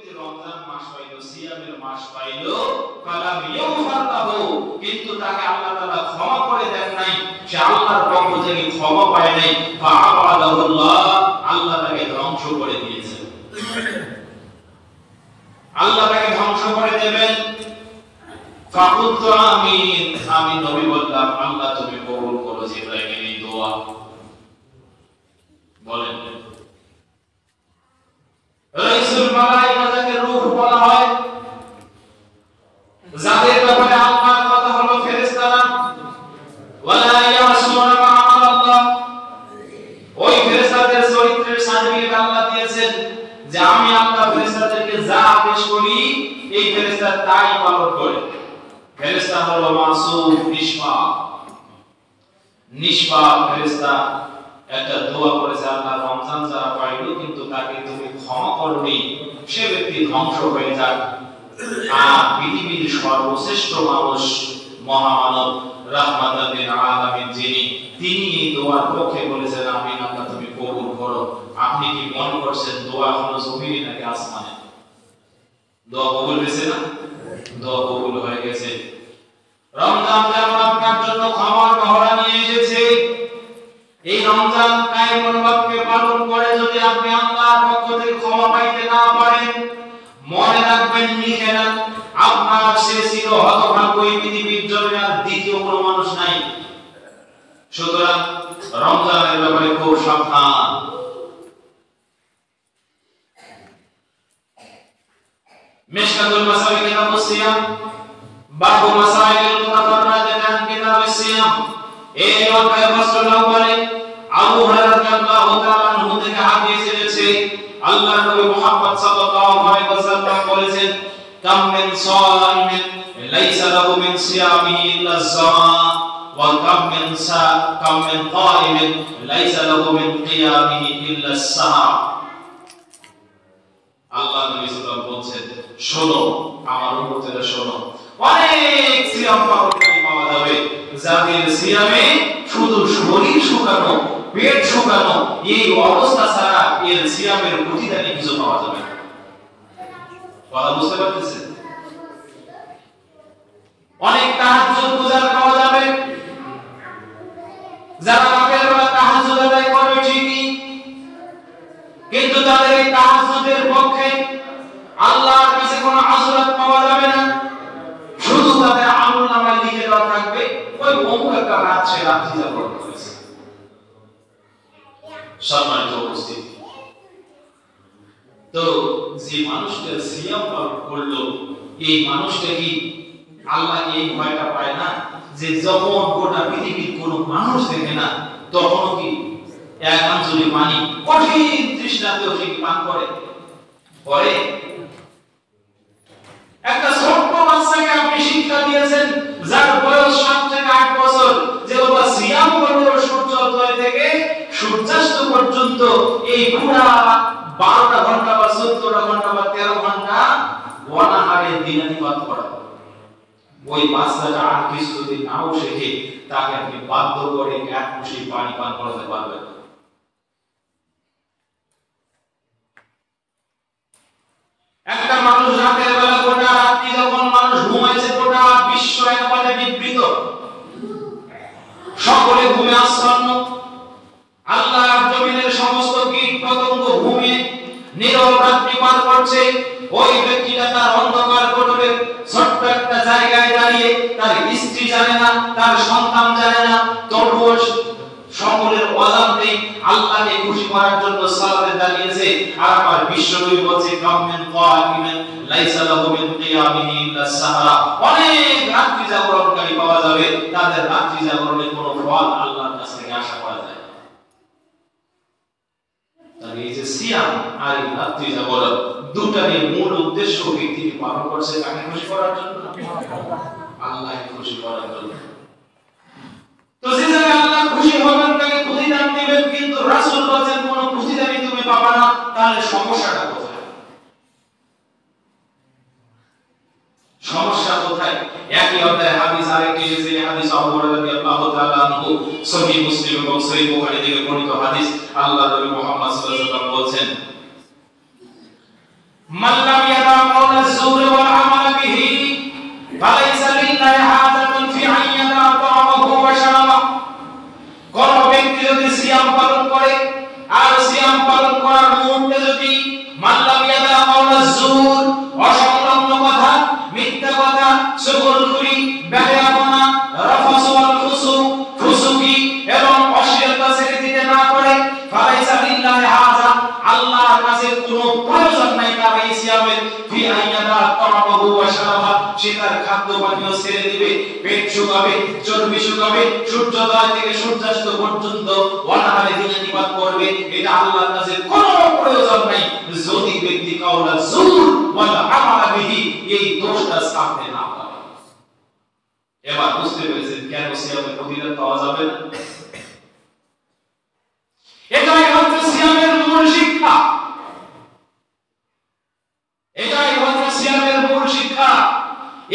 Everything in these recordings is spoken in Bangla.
ব্যক্তি রমজান মাস পাইল, সিয়ামের মাস পাইল, ফালাম ইউফারহু, কিন্তু তাকে আল্লাহ তাআলা ক্ষমা করে দেন নাই, সে আল্লাহর পক্ষ থেকে ক্ষমা পায় নাই, ফাআবাদাহুল্লাহ, আল্লাহ তাকে ধ্বংস করে দিয়েছেন। আল্লাহ তাকে ধ্বংস করে দেবেন। ফাকুলতু আমিন, আমি নবী বললাম আল্লাহ তুমি কবুল করো জিবরাইলের এই দোয়া। বলেন রাইসুল মালায়েকা যাকে রূহ বলা হয়, যাদের ব্যাপারে আল্লাহর কথা হলো ফেরেশতারা, ওয়ালা ইয়াসুনা মা আল্লাহ, ওই ফেরেশতাদের চরিত্রের সার্টিফিকেট আল্লাহ দিয়েছেন যে আমি আল্লাহ ফেরেশতাদেরকে যা আদেশ করি এই ফেরেশতা তাই পালন করে। ফেরেশতা হলো মাসুম, নিষ্পাপ ফেরেশতা। একটা দোয়া করেছে, আল্লাহ রমজান যারা পাইল কিন্তু তাকে তুমি ক্ষমা করনি, সে ব্যক্তি ধ্বংস হয়ে যাক। আর পৃথিবীর সর্বশ্রেষ্ঠ মানুষ, মহামানব, রাহমাতাল লিল আলামিন যিনি, তিনি এই দোয়ার পক্ষে বলেছেন আমিন, আল্লাহ তুমি কবুল করো। আপনি কি মনে করছেন দোয়া হলো জমিনে নাকি আসমানে? দোয়া কবুল হয়েছে না? দোয়া কবুল হয়ে গেছে। রমজান যেমন আপনার জন্য ক্ষমার মহড়া নিয়ে এসেছে, এই রমজান কায়েম মনোভাবকে পালন করে যদি আপনি আল্লাহর পক্ষ থেকে ক্ষমা পাইতে না পারেন, মনে রাখবেন, লিখে নেন, আপনার সে চির হতভাগ্য এই পৃথিবীর জমিনে আর দ্বিতীয় কোনো মানুষ নাই। সুতরাং রমজানের ব্যাপারে খুব সাবধান। মিশকাতুল মাসাবিক কিতাবুস সিয়াম, বাবু মাসাইল মুতাফাররাদাত আন কিতাবুস সিয়াম, এই অধ্যায়ে ফাসলুল বলে আবু হুরায়রা রাদিয়াল্লাহু তাআলা আনহু থেকে হাদিস এসেছে, আল্লাহর নবী মুহাম্মদ সাল্লাল্লাহু আলাইহি ওয়াসাল্লাম বলেছেন, কাম মিন সাইমিন লাইসা লাহু মিন সিয়ামিহি ইল্লা আস-সামা, ওয়া কাম মিন কাইমিন লাইসা লাহু মিন কিয়ামিহি ইল্লা আস-সাহা। আল্লাহ নবী সাল্লাল্লাহু আলাইহি ওয়াসাল্লাম বলেছেন, শোনো আমার উম্মতেরা শোনো, অনেক সিয়াম পালনকারী পাওয়া যাবে যাদের সিয়ামে শুধু শরীর শুকানো, পেট শুকানো, এই অবস্থা ছাড়া এর সিয়ামের প্রতিদানে কিছু পাওয়া যাবে না। কথা বুঝতে পারতেছেন? অনেক তাহাজ্জুদ গুজার পাওয়া যাবে, যারা রাতের বেলা তাহাজ্জুদ আদায় করবে ঠিকই, কিন্তু তাদের এই তাহাজ্জুদের পক্ষে আল্লাহর কাছে কোনো আজরাত পাওয়া যাবে না। শুধু তাদের আমলনামায় লিখে দেওয়া থাকবে ওই অমুক একটা রাত সে রাত্রি জাগরণ করেছে। সম্মানিত উপস্থিতি, তো যে মানুষটা সিয়াম পালন করলো এই মানুষটা কি আল্লাহকে এই ভয়টা পায় না যে যখন গোটা পৃথিবীর কোনো মানুষ দেখে না তখনও কি এক আঞ্জলি পানি কঠিন তৃষ্ণাতেও সে কি পান করে? পরে একটা ছোট্ট বাচ্চাকে আপনি শিক্ষা দিয়েছেন যার বয়স 7 থেকে 8 বছর, যে বাবা সিয়াম করলো সূর্যোদয় থেকে সূর্যাস্ত পর্যন্ত এই পুরা 12টা ঘন্টা বা 14টা ঘন্টা বা 13 ঘন্টা অনাহারে দিনাতিপাত করা। ওই বাচ্চাটা আর কিছু যদি নাও শেখে তাকে আপনি বাধ্য করে এক মুঠি পানি পান করাতে পারবেন। একটা মানুষ রাতের বেলা গোটা রাত্রি যখন মানুষ ঘুমাইছে গোটা বিশ্ব একবারে বিবৃত, সকলে ঘুমে আচ্ছন্ন, আল্লাহর জমিনের সমস্ত কীট পতঙ্গ ঘুমিয়ে নীরব রাত্রি পার করছে, ওই ব্যক্তিটা তার অন্ধকার কোটরের ছোট্ট একটা জায়গায় দাঁড়িয়ে তার স্ত্রী জানে না, তার সন্তান জানে না, তবুও সকলের অজান্তে আল্লাহকে খুশি করার জন্য সালাতে দাঁড়িয়েছে। আর আমার বিশ্বনবী বলছে কামিন কাইমিন লাইসা লাহু মিন কিয়ামিহি ইল্লা সাহরা, অনেক রাত্রি জাগরণকারী পাওয়া যাবে তাদের রাত্রি জাগরণের কোনো ফল আল্লাহর কাছ থেকে আশা করা যায় না। তাহলে এই যে সিয়াম আর এই রাত্রি জাগরণ দুটারই মূল উদ্দেশ্য ব্যক্তি পালন করছে কাকে খুশি করার জন্য? আল্লাহকে খুশি করার জন্য। তো যে জায়গায় আল্লাহ খুশি হবেন তাকে প্রতিদান দিবেন, কিন্তু রাসূল বলেন কোনো প্রতিদানই তুমি পাবে না, তাহলে সমস্যাটা কোথায়? সমস্যা কোথায়? একই অধ্যায়ে হাদিস আরেকটি এসেছে, হাদিস আবু হুরায়রা রাদিয়াল্লাহু তাআলা আনহু, সহিহ মুসলিম এবং সহিহ বুখারী থেকে বর্ণিত হাদিস। আল্লাহর নবী মুহাম্মদ সাল্লাল্লাহু আলাইহি ওয়াসাল্লাম বলেন, মান লাম করে আর সিয়াম পালন করার মুহূর্তে যদি মাল্লাম ইয়াদা কাওলা যুর অসংলগ্ন কথা, মিথ্যা কথা, চুগলখুরি, বেহায়াপনা, রাফাস ওয়াল ফুসুকি এবং অশ্লীলতা ছেড়ে দিতে না পারে, ফালাইসা লিল্লাহি হাযা, আল্লাহর কাছে কোনো প্রয়োজন নাই তার এই সিয়ামের, ফি আইয়াদা তামাহু ওয়া শারাবা, সে তার খাদ্য পানীয় ছেড়ে দিবে, পেট শুকাবে, চর্বি শুকাবে, সূর্যোদয় থেকে সূর্যাস্ত পর্যন্ত অনাহারে দিনে নিবাত করবে, এটা আল্লাহর কাছে কোনো প্রয়োজন নাই যদি ব্যক্তি কাওলা যুর ওয়াল আমালা বিহি এই দোষটা ছাড়তে না পারে। এবার বুঝতে পেরেছেন কেন সিয়ামের প্রতিদান পাওয়া যাবে না? এটাই হচ্ছে সিয়ামের মূল শিক্ষা, এটাই হচ্ছে সিয়ামের মূল শিক্ষা।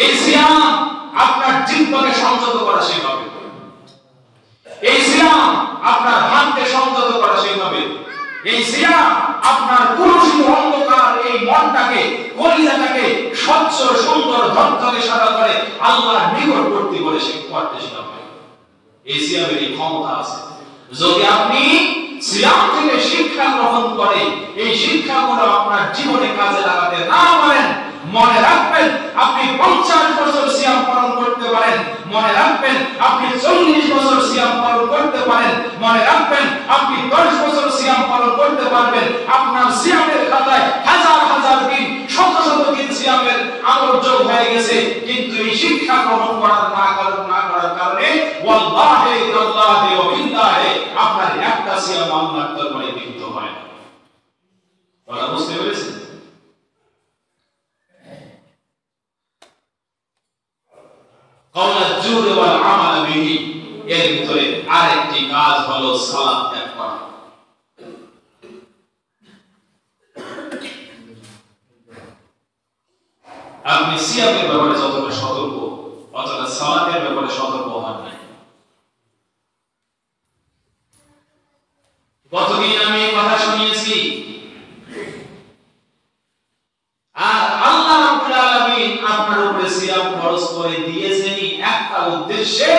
এই সিয়াম আপনার জিহ্বাকে সংযত করা শেখাবে, এই সিয়াম আপনার হাতকে সংযত করা শেখাবে, এই সিয়াম আপনার কুলুষিত অন্ধকার এই মনটাকে, কলিজাটাকে স্বচ্ছ সুন্দর ধবধবে সাদা করে আল্লাহর নিকটবর্তী করে করতে শেখাবে। এই সিয়ামের এই ক্ষমতা আছে। যদি আপনি সিয়াম থেকে শিক্ষা গ্রহণ করে এই শিক্ষাগুলো আপনার জীবনে কাজে লাগাতে না পারেন, মনে রাখবেন আপনি 50 বছর সিয়াম পালন করতে পারেন, মনে রাখবেন আপনি 40 বছর সিয়াম পালন করতে পারেন, মনে রাখবেন আপনি 10 বছর সিয়াম পালন করতে পারবেন, আপনার সিয়ামের খাতায় হাজার হাজার দিন, শত শত দিন সিয়ামের আমল যোগ হয়ে গেছে, কিন্তু এই শিক্ষা গ্রহণ করার না করার কারণে ওয়াল্লাহি তাআলাহি ওয়া বিল্লাহি আপনার একটা সিয়াম আল্লাহর দরবারে গৃহীত হয়। বলা বুঝতে পেরেছেন? কাওলা যুর ওয়াল আমাল বিহি, এর ভিতরে আরেকটি কাজ হলো সালাত ত্যাগ করা। আপনি সিয়ামের ব্যাপারে যতটা সতর্ক অতটা সালাতের ব্যাপারে সতর্ক হন না। কতদিন আমি এই কথা শুনিয়েছি, আর আল্লাহ রাব্বুল আলামিন আপনার উপরে সিয়াম ফরজ করে দিয়েছেন একটা উদ্দেশ্যে,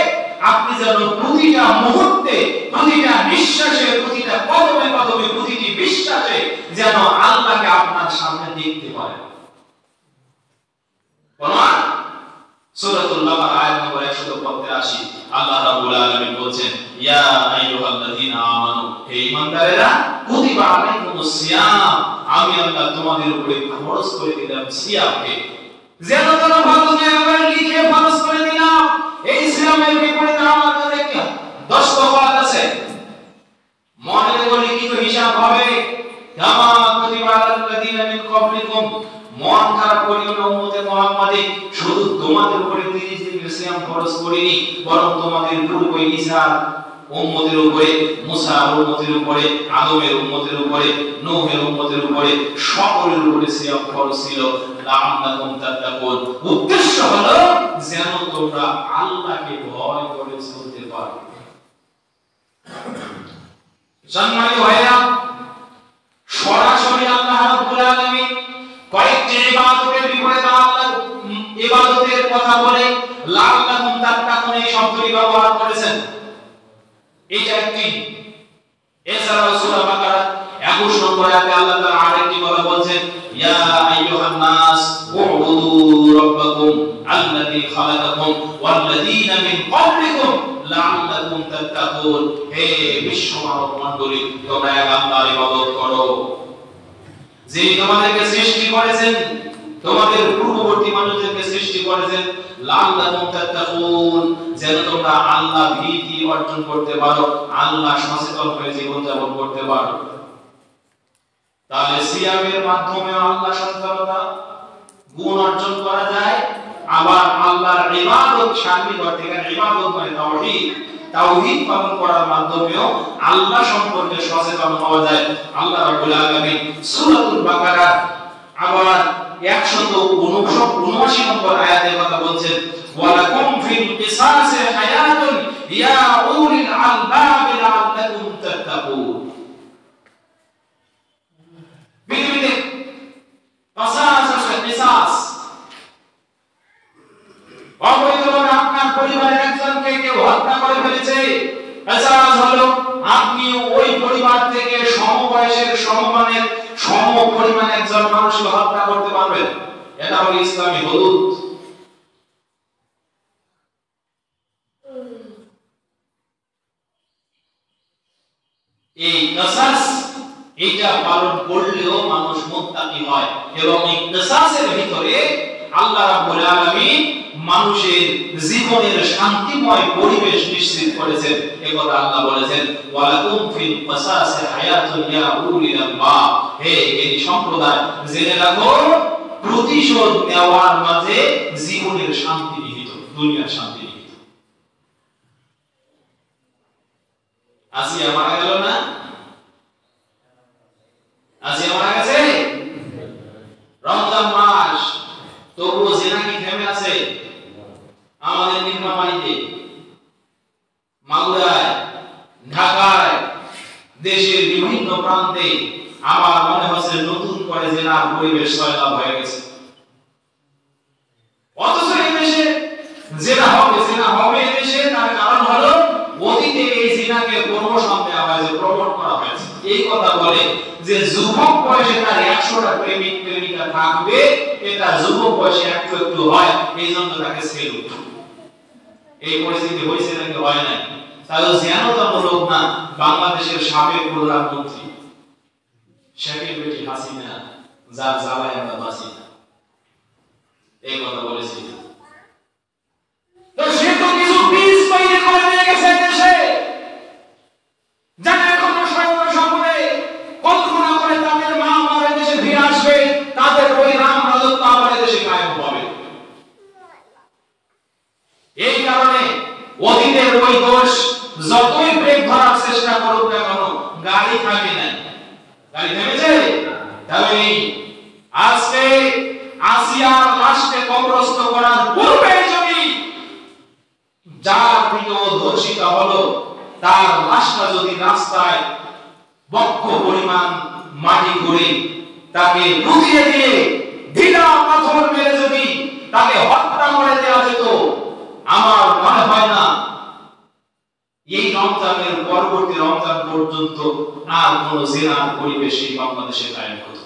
আপনি যেন প্রতিটা মুহূর্তে, প্রতিটা নিঃশ্বাসে, প্রতিটা কদমে কদমে, প্রতিটি বিশ্বাসে যেন আল্লাহকে আপনার সামনে দেখতে পারেন। কোরআন সূরাতুল বাকারা আয়াত নম্বর 185 আল্লাহ রাব্বুল আলামিন বলেন, ইয়া আইয়ুহাল্লাযীনা আমানু, হে ঈমানদারেরা, কুতিবা আলাইকুমুস সিয়াম, আমি আল্লাহ তোমাদের উপরে ফরজ করে দিলাম সিয়ামকে, যেন তোমরা ভালো করে লিখে ফরজ করে দিলাম। এই সিয়ামের বিপরীতে আমার কাছে কি 10 দফাত আছে, মনে রেখে লিখিত হিসাব হবে, কামা কুতিবা আলাল্লাযীনা মিন ক্বাবলিকুম, মন খারাপ করিও না উম্মতে মুহাম্মাদি, শুধু তোমাদের উপরে 30 দিনের সিয়াম ফরজ করিনি, বরং তোমাদের পূর্বে ঈসার উম্মতের উপরে, মুসার উম্মতের উপরে, আদমের উম্মতের উপরে, নূহের উম্মতের উপরে, সকলের উপরে সিয়াম ফরজ ছিল, লাআল্লাকুম তাত্তাকুন, উদ্দেশ্য হলো যেন তোমরা আল্লাহকে ভয় করে চলতে পারো। সম্মানিত ভাইরা, সরাসরি আল্লাহ রাব্বুল আলামিন কয়েকটি ইবাদতের বিপরীতে আল্লাহ ইবাদতের কথা বলে লাআল্লাকুম তাত্তাকুন এই শব্দটি ব্যবহার করেছেন। এটা একটি। এছাড়াও সূরা বাকারা 21 নম্বর আয়াতে আল্লাহ তাআলা আরেকটি কথা বলেন, ইয়া আইয়ুহান নাস উবুদু রাব্বাকুম আল্লাযী খালাকাকুম ওয়াল্লাযীনা মিন ক্বাবলিকুম লাআল্লাকুম তাত্তাকুন, হে বিশ্ব মানব মণ্ডলী, তোমরা এক আল্লাহর ইবাদত করো, যিনি তোমাদেরকে সৃষ্টি করেছেন, তোমাদের পূর্ববর্তী মানুষদেরকে সৃষ্টি করেছেন, লাআল্লাকুম তাত্তাকুন, যেন তোমরা আল্লাহ ভীতি অর্জন করতে পারো, আল্লাহ সচেতন হয়ে জীবন যাপন করতে পারো। তাহলে সিয়ামের মাধ্যমে আল্লাহ সচেতনতা গুণ অর্জন করা যায়, আবার আল্লাহর ইবাদত শামিল করতে গেলে ইবাদত মানে তাওহীদ, তাওহীদ পালন করার মাধ্যমেও আল্লাহ সম্পর্কে সচেতন হওয়া যায়। আল্লাহ রাব্বুল আলামিন সূরাতুল বাকারা আবার 179 নম্বর আয়াতে কথা বলছেন, ওয়ালাকুম ফিল কিসাসি হায়াতুন ইয়া উলিল আলবাব লাআল্লাকুম তাত্তাকুন। পৃথিবীতে কিসাস আছে, কিসাস অবৈধভাবে আপনার পরিবারের একজনকে কেউ হত্যা করে ফেলেছে, কিসাস হলো আপনি ওই পরিবার পরিমাণ একজন মানুষকে হত্যা করতে পারবেন। এটা হলো ইসলামী হুদুদ। এই কিসাস এটা পালন করলেও মানুষ মুত্তাকি হয়, এবং এই কিসাসের ভিতরে আল্লাহ রাব্বুল আলামিন মানুষের জীবনের শান্তিময় পরিবেশ নিশ্চিত করেছেন। একথা আল্লাহ বলেছেন, ওয়ালাকুম ফিল কিসাসি হায়াতুন ইয়া উলিল আলবাব। হে এই সম্প্রদায়, জেনে রাখো প্রতিশোধ নেওয়ার মাঝে জীবনের শান্তি নিহিত, দুনিয়ার শান্তি নিহিত। আসিয়া মারা গেল না? আসিয়া মারা গেছে রমজান মাস, তবুও জিনা কি থেমে আছে? আমাদের নীলফামারীতে, মাগুরায়, ঢাকায়, দেশের বিভিন্ন প্রান্তে আমার মনে হচ্ছে নতুন করে জিনার পরিবেশ সয়লাভ হয়ে গেছে। অথচ এই দেশে জিনা হবে এই দেশে, তার কারণ হলো অতীতে এই জিনাকে প্রমোশন দেওয়া হয়েছে, প্রমোট করা হয়েছে। এই কথা বলে যে যুবক বয়সে তার 100টা প্রেমিক প্রেমিকা থাকবে, এটা যুবক বয়সে একটু একটু হয়, এই জন্য তাকে সেলুট। এই পরিস্থিতি হয়েছে নাকি হয় নাই? তাহলে জ্ঞানতামূলক না বাংলাদেশের সাবেক প্রধানমন্ত্রী শেখের বেটি হাসিনা, যার জ্বালায় আমরা বাঁচি না, এই কথা বলেছি। তো সে তো কিছু বীজ তৈরি করে নিয়ে গেছে দেশে, যারা এখন স্বপ্নে কল্পনা করে তাদের মা আমার দেশে ফিরে আসবে, তাদের ওই রাম রাজত্ব আমার দেশে কায়েম হবে। এই কারণে অতীতের ওই দোষ যতই ব্রেক ধরার চেষ্টা করুক না কেন, গাড়ি থামে না। গাড়ি থেমেছে? তাহলে আজকে আসিয়ার লাশকে কবরস্থ করার পূর্বে যদি যার প্রিয় ধর্ষিত হলো তার লাশটা যদি রাস্তায় বক্ষ পরিমাণ মাটি করে তাকে লুকিয়ে দিয়ে ঢিলা পাথর মেরে যদি তাকে হত্যা করে দেওয়া যেত, আমার মনে হয় না এই রমজানের পরবর্তী রমজান পর্যন্ত আর কোন জিনার পরিবেশ এই বাংলাদেশে কায়েম হতো।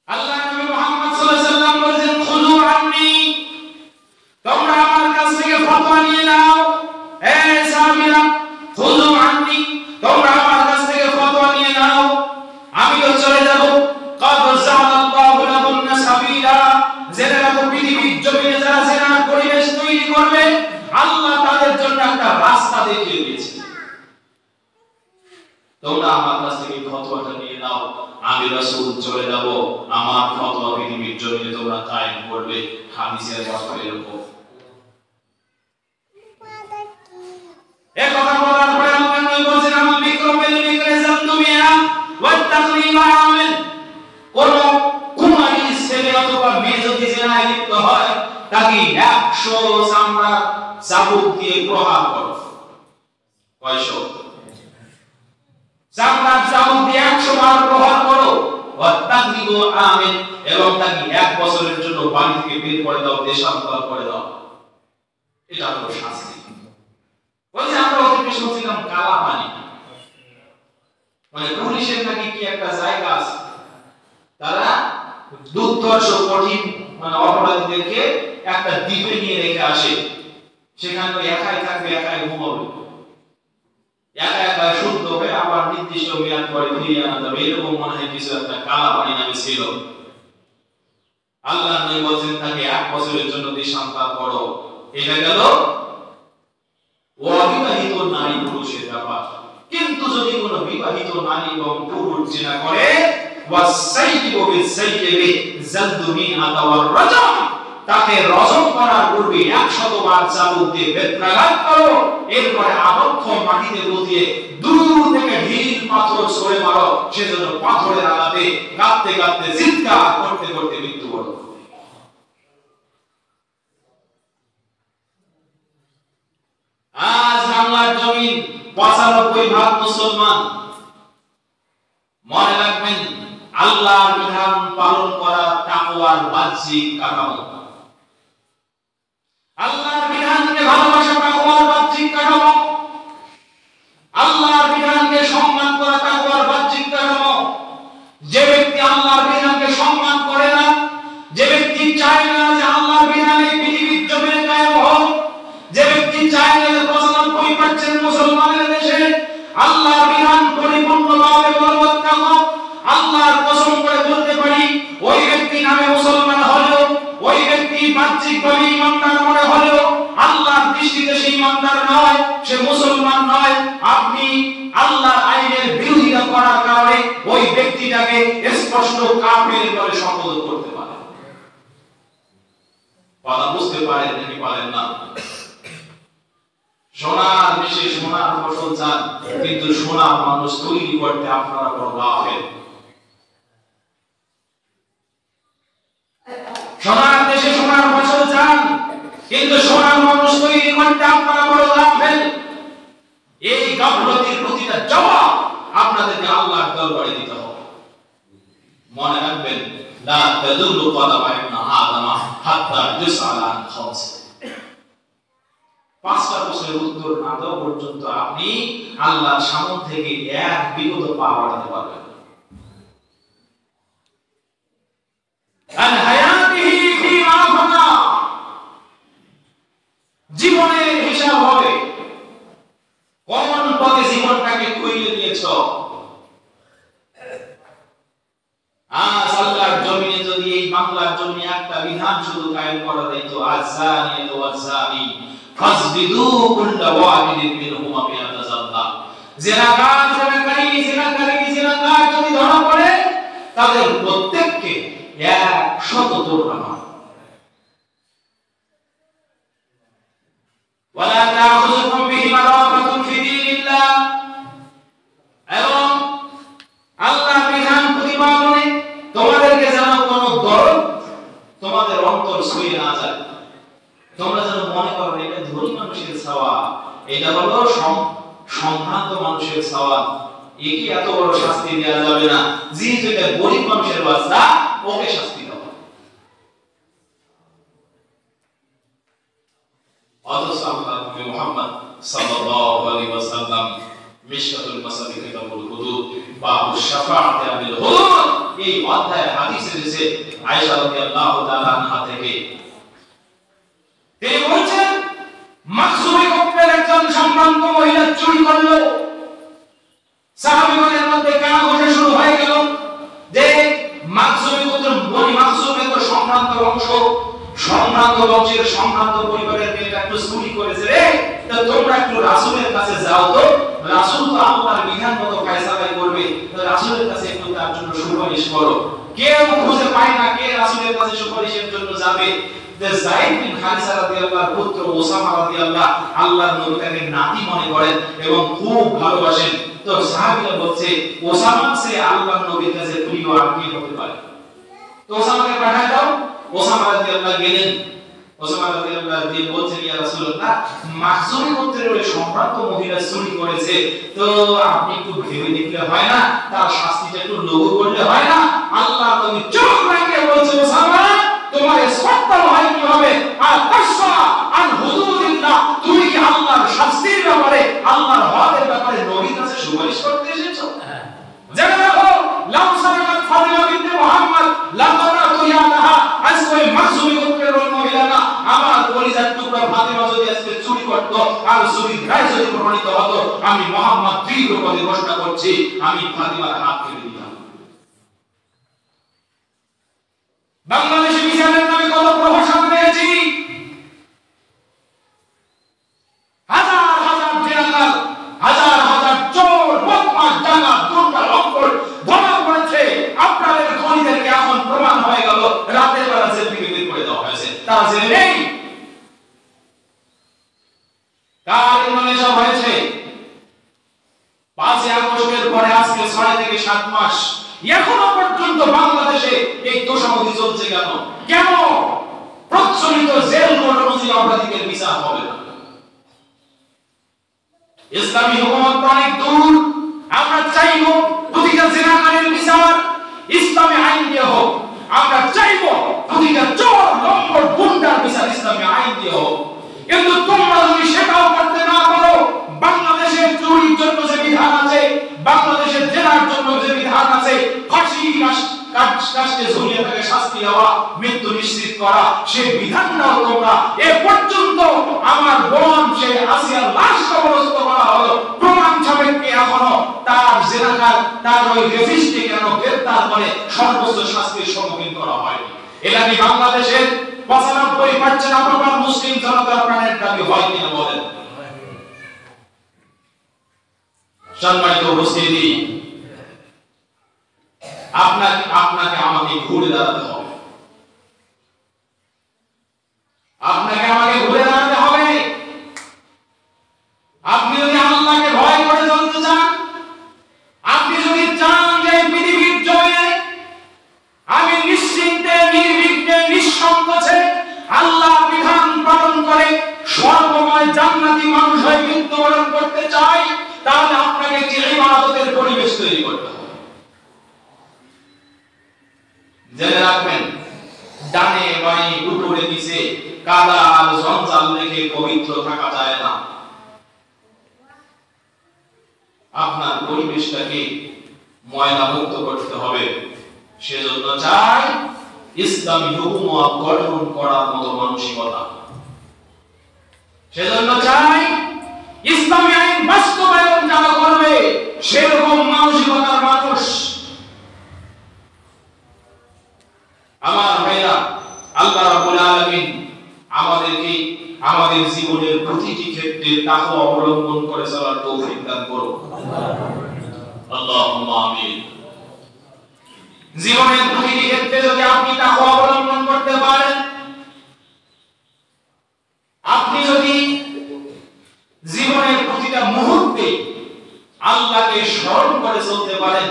আল্লাহ নবী মুহাম্মদ সাল্লাল্লাহু আলাইহি ওয়াসাল্লাম বলেছেন, খুযু আন্নী, তোমরা আমার কাছ থেকে ফতোয়া নিয়ে নাও। হে সাহাবীরা, খুযু আন্নী, তোমরা আমার কাছ থেকে ফতোয়া নিয়ে নাও, আমি তো চলে যাব। কাদ জাআলাল্লাহু লাকুম সাবিলা, জেনে রাখো পৃথিবীর জমিনে যারা জিনার পরিবেশ তৈরি করবে, আল্লাহ তাদের জন্য একটা রাস্তা দেখিয়ে দিয়েছে। তোমরা আমার কাছ থেকে ফতোয়াটা নিয়ে নাও, আমি রাসূল চলে যাব, আমার ফতোয়া পৃথিবীর জমিনে তোমরা কায়েম করবে। হাদিসের অর্থ এরকম। এই কথা বলার পরে আল্লাহ নবী বলেন, আমা বিক্রমেল বিক্রে জামদুমিয়া ওয়া তাকরিমা আমিল, কোন কুমারী ছেলে অথবা মেয়ে যদি জিনায় লিপ্ত হয়, তাকে 100 চামড়া চাবুক দিয়ে প্রহার করো। কয়শো? চামড়া চাবুক দিয়ে 100 বার প্রহার করো। ওয়া তাকরিমু আমিল, এবং তাকে 1 বছরের জন্য বাড়ি থেকে বের করে দাও, দেশান্তর করে দাও। এটা হলো শাস্তি। ওই যে আমরা অতীতে শুনছিলাম কালা পানি, মানে পুলিশের নাকি কি একটা জায়গা আছে, তারা দুর্ধর্ষ কঠিন মানে অপরাধীদেরকে একটা দ্বীপে নিয়ে রেখে আসে, সেখানে একাই থাকবে, একাই ঘুমাবে, একা একা শুদ্ধ হয়ে আবার নির্দিষ্ট মেয়াদ পরে ফিরিয়ে আনা যাবে। এরকম মনে হয় কিছু একটা কালা পানি নামে ছিল। আল্লাহ নবী বলেন তাকে 1 বছরের জন্য দেশান্তর করো। এটা গেল অবিবাহিত নারী পুরুষের ব্যাপার। কিন্তু যদি কোনো বিবাহিত নারী এবং পুরুষ জিনা করে, ওয়াসাইয়িবু বিসাইয়্যিবি জালদুমি আতাওয়ার রাজম, তাকে রজম করার পূর্বে 100 বার চাবুক দিয়ে বেত্রাঘাত করো, এরপরে আবদ্ধ মাটিতে পুঁতিয়ে দূর থেকে ঢিল পাথর ছুঁড়ে মারো, সেজন্য পাথরের আঘাতে কাঁপতে কাঁপতে চিৎকার করতে করতে মৃত্যুবরণ করবে। আজ বাংলার জমিন 95% মুসলমান। মনে রাখবেন, আল্লাহর বিধান পালন করা তাকওয়ার বাহ্যিক কাঠামো। আল্লাহর বিধানকে ভালোবাসা তাকওয়ার বাহ্যিক কাঠামো। আল্লাহর বিধানকে সম্মান করা তাকওয়ার বাহ্যিক ব্যক্তিটাকে স্পষ্ট কাফের বলে সম্বোধন করতে পারে। কথা বুঝতে পারেন নাকি পারেন না? সোনার দেশে সোনার ফসল চান, কিন্তু সোনার মানুষ তৈরি করতে আপনারা বড় গাফেল। সোনার দেশে সোনার ফসল চান, কিন্তু সোনার মানুষ তৈরি করতে আপনারা বড় গাফেল। এই গাফলতির প্রতিটা জবাব আপনাদেরকে আল্লাহর দরবারে দিতে হবে। মনে রাখবেন, লা তাদুল্লু কদামা ইবনে আদম হাত্তা ইউসআলা আন খামস। পাঁচটা প্রশ্নের উত্তর না দেওয়া পর্যন্ত আপনি আল্লাহর সামনে থেকে এক বিগত পা বাড়াতে পারবেন। আন হায়াতিহি ফিমা ফানা, জীবনের হিসাব হবে কোন পথে জীবনটাকে কইলে দিয়েছ। আজ আল্লাহর জমিনে যদি এই বাংলার জন্য একটা বিধান শুধু কায়েম করা যেত, আযানিয়াতু ওয়াযানি ফাসবিদু কুল্লা ওয়াহিদিন মিনহুমা বিআতা যাল্লা, জিনাকার যদি ধরা পড়ে তাদের প্রত্যেককে 100 দৌড়ানো। ওয়ালা তাখুযুকুম বিহিমা রাফাতুন ফি দীনিল্লাহ, এবং আল্লাহর বিধান প্রতিপালনে তোমাদেরকে যেন কোনো দরদ তোমাদের অন্তর ছুঁয়ে না যায়। তোমরা যেন মনে করো এটা ধনী মানুষের সওয়াব, এটা হলো সম্ভ্রান্ত মানুষের সওয়াব, একে এত বড় শাস্তি দেওয়া যাবে না। যেহেতু এটা গরিব মানুষের বাচ্চা, ওকে শাস্তি দেওয়া। অথচ আল্লাহ নবী মুহাম্মদ সাল্লাল্লাহু আলাইহি ওয়াসাল্লাম মিশকাতুল মাসাবিহ কিতাবুল হুদুদ বাবুশ শাফাআতি বিল হুদুদ, এই অধ্যায়ে হাদিস এসেছে আয়েশা রাদিয়াল্লাহু তাআলা আনহা থেকে। তিনি বলেছেন, মাখজুমি গোত্রের একজন সম্ভ্রান্ত মহিলা চুরি করলো। সাহাবীগণের মধ্যে কানাঘুষা শুরু হয়ে গেল যে মাখজুমি গোত্রের বনি মাখজুম এত সম্ভ্রান্ত বংশ, সম্ভ্রান্ত বংশের সম্ভ্রান্ত পরিবারের মেয়েটা একটু চুরি করেছে রে, তো তোমরা একটু রাসূলের কাছে যাও তো, রাসূল তো আল্লাহর বিধান মতো ফয়সালা করবে, তো রাসূলের কাছে একটু তার জন্য সুপারিশ করো। কেউ খুঁজে পায় না কে রাসূলের কাছে সুপারিশের জন্য যাবে। যায়েদ বিন হারিসা রাদিয়াল্লাহু পুত্র ওসামা রাদিয়াল্লাহু আল্লাহর নবী তাকে নাতি মনে করেন এবং খুব ভালোবাসেন। তো সাহাবীরা বলছে, ওসামা সে আল্লাহর নবীর কাছে প্রিয় আর কি হতে পারে, তো ওসামাকে পাঠায় দাও। ওসামা রাদিয়াল্লাহু গেলেন। ওসামা রাদিয়াল্লাহু দিয়ে বলছেন, ইয়া রাসূলুল্লাহ, মাখজুমি গোত্রের ওই সম্ভ্রান্ত মহিলা চুরি করেছে, তো আপনি একটু ভেবে দেখলে হয় না, তার শাস্তিটা একটু লঘু করলে হয় না? আল্লাহর নবী চোখ রাঙিয়ে বলছে, ওসামা তোমার সত্তা হয় কি হবে? আর তাসফা আন হুদুদিল্লাহ, তুমি কি আল্লাহর শাস্তির ব্যাপারে, আল্লাহর হদের ব্যাপারে নবীর কাছে সুপারিশ করতে এসেছো? জেনে রাখো, লাউ সালাত ফাতিমা বিনতে মুহাম্মদ লাকানা তুয়ালাহা, আজকে ওই মাখজুমি গোত্রের ওই মহিলা না, আমার কলিজার টুকরা ফাতিমা যদি আজকে চুরি করত আর চুরি রায় যদি প্রমাণিত হতো, আমি মুহাম্মদ দৃঢ় করে ঘোষণা করছি, আমি ফাতিমার হাত কেটে দিতাম। বাংলাদেশে বিচারের নামে কত প্রহসন পেয়েছি, হাজার হাজার জেনারেল, হাজার হাজার চোর বদমাশ ডাকাত গুন্ডা লক্কর ধরা পড়েছে। আপনাদের খনিদেরকে এখন প্রমাণ হয়ে গেল, রাতের বেলা জেল থেকে বের করে দেওয়া হয়েছে, তারা জেলে নেই। কার ইমানে সব হয়েছে? 5 আগস্টের পরে আজকে 6 থেকে 7 মাস এখনো পর্যন্ত বাংলাদেশে এই তোষামোদি চলছে কেন? কেন প্রচলিত জেল কোড অনুযায়ী অপরাধীদের বিচার হবে না? ইসলামী হুকুমত অনেক দূর। আমরা চাইব প্রতিটা জিনাকারীর বিচার ইসলামী আইন দিয়ে হোক। আমরা চাইব প্রতিটা চোর লম্পট গুন্ডার বিচার ইসলামী আইন দিয়ে হোক। কিন্তু তোমরা যদি সেটাও করতে না পারো, বাংলাদেশের চুরির জন্য যে বিধান আছে, বাংলাদেশের জেনার জন্য যে বিধান আছে, ফাঁসি কাস্টে ঝুলিয়ে তাকে শাস্তি দেওয়া, মৃত্যু নিশ্চিত করা, সেই বিধানটাও তোমরা এ পর্যন্ত আমার বোন সেই আসিয়ার লাশ কবরস্থ করা হলো, প্রমাণ সাপেক্ষে এখনো তার জেনাকার, তার ওই রেফিসকে কেন গ্রেফতার করে সর্বোচ্চ শাস্তির সম্মুখীন করা হয়নি? এটা কি বাংলাদেশের 95% আফগান মুসলিম জনতার প্রাণের দাবি হয় কিনা বলেন? সম্মানিত উপস্থিতি, আপনাকে আমাকে ঘুরে দাঁড়াতে হবে, আপনাকে আমাকে ঘুরে দাঁড়াতে হবে। আপনি যদি আল্লাহকে ভয় করে চলতে চান, আপনি যদি চান যে পৃথিবীর জমিনে আমি নিশ্চিন্তে নির্বিঘ্নে নিঃসংকোচে আল্লাহ বিধান পালন করে সর্বময় জান্নাতি মানুষ হয়ে মৃত্যুবরণ করতে চাই, তাহলে আপনাকে একটি ইবাদতের পরিবেশ তৈরি করতে হবে। জেনে রাখবেন, ডানে বাঁয়ে উপরে নিচে কাদা আর জঞ্জাল রেখে পবিত্র থাকা যায় না। আপনার পরিবেশটাকে ময়লা মুক্ত করতে হবে। সেজন্য চাই ইসলামী হুকুমত গঠন করার মতো মানসিকতা। সেজন্য চাই ইসলামী আইন বাস্তবায়ন যারা করবে সেরকম মানসিকতার মানুষ। আমার ভাইরা, আল্লাহ রাব্বুল আলামিন আমাদেরকে আমাদের জীবনের প্রতিটি ক্ষেত্রে তাকওয়া অবলম্বন করে চলার তৌফিক দান করুন। আল্লাহুম্মা আমিন। জীবনের প্রতিটি ক্ষেত্রে যদি আপনি তাকওয়া অবলম্বন করতে পারেন, আপনি যদি জীবনের প্রতিটা মুহূর্তে আল্লাহকে স্মরণ করে চলতে পারেন,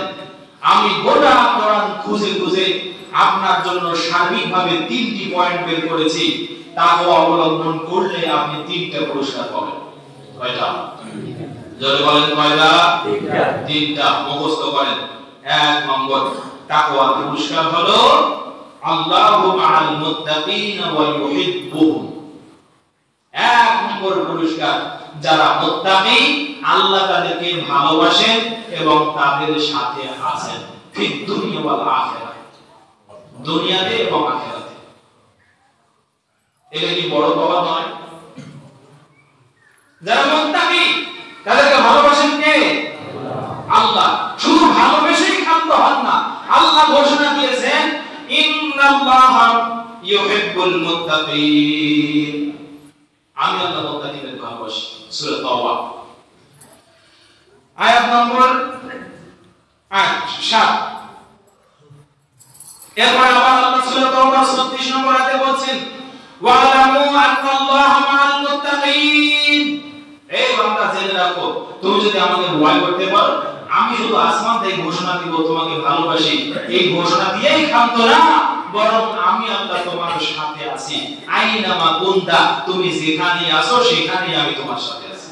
আমি গোটা কোরআন খুঁজে খুঁজে আপনার জন্য সার্বিকভাবে 3টি পয়েন্ট বের করেছি। তাকওয়া অবলম্বন করলে আপনি 3টা পুরস্কার পাবেন। কয়টা? জোরে বলেন কয়টা? 3টা। মুখস্থ করেন। 1 নম্বর তাকওয়ার পুরস্কার হলো আল্লাহু মাআল মুত্তাকিন ওয়া ইউহিব্বুহুম। 1 নম্বর পুরস্কার, যারা মুত্তাকি আল্লাহ তাদেরকে ভালোবাসেন এবং তাদের সাথে আছেন ফিদ দুনিয়া ওয়াল আখিরাহ, দুনিয়াতে এবং আখিরাতে। এটা কি বড় পাওয়া নয়? যারা মুত্তাকি তাদেরকে ভালোবাসেন কে? আল্লাহ। শুধু ভালোবেসেই ক্ষান্ত হন না, আল্লাহ ঘোষণা দিয়েছেন ইন্নাল্লাহা ইউহিব্বুল মুত্তাকিন। আমি আল্লাহ মুত্তাকিদের ভালোবাসি। সূরা তাওবা আয়াত নম্বর 7। এরপর আবার আল্লাহ সূরা তাওবা 36 নম্বর আয়াতে বলেন ওয়ালামু আন্নাল্লাহা মাআল মুত্তাকিন। এই বান্দা জেনে রাখো, তুমি যদি আমাকে ভয় করতে পারো, আমি শুধু আসমান থেকে ঘোষণা দিব তোমাকে ভালোবাসি, এই ঘোষণা দিয়েই ক্ষান্ত না, বরং আমি আল্লাহ তোমার সাথে আছি। আইনামা কুনতা, তুমি যেখানেই আছো সেখানেই আমি তোমার সাথে আছি।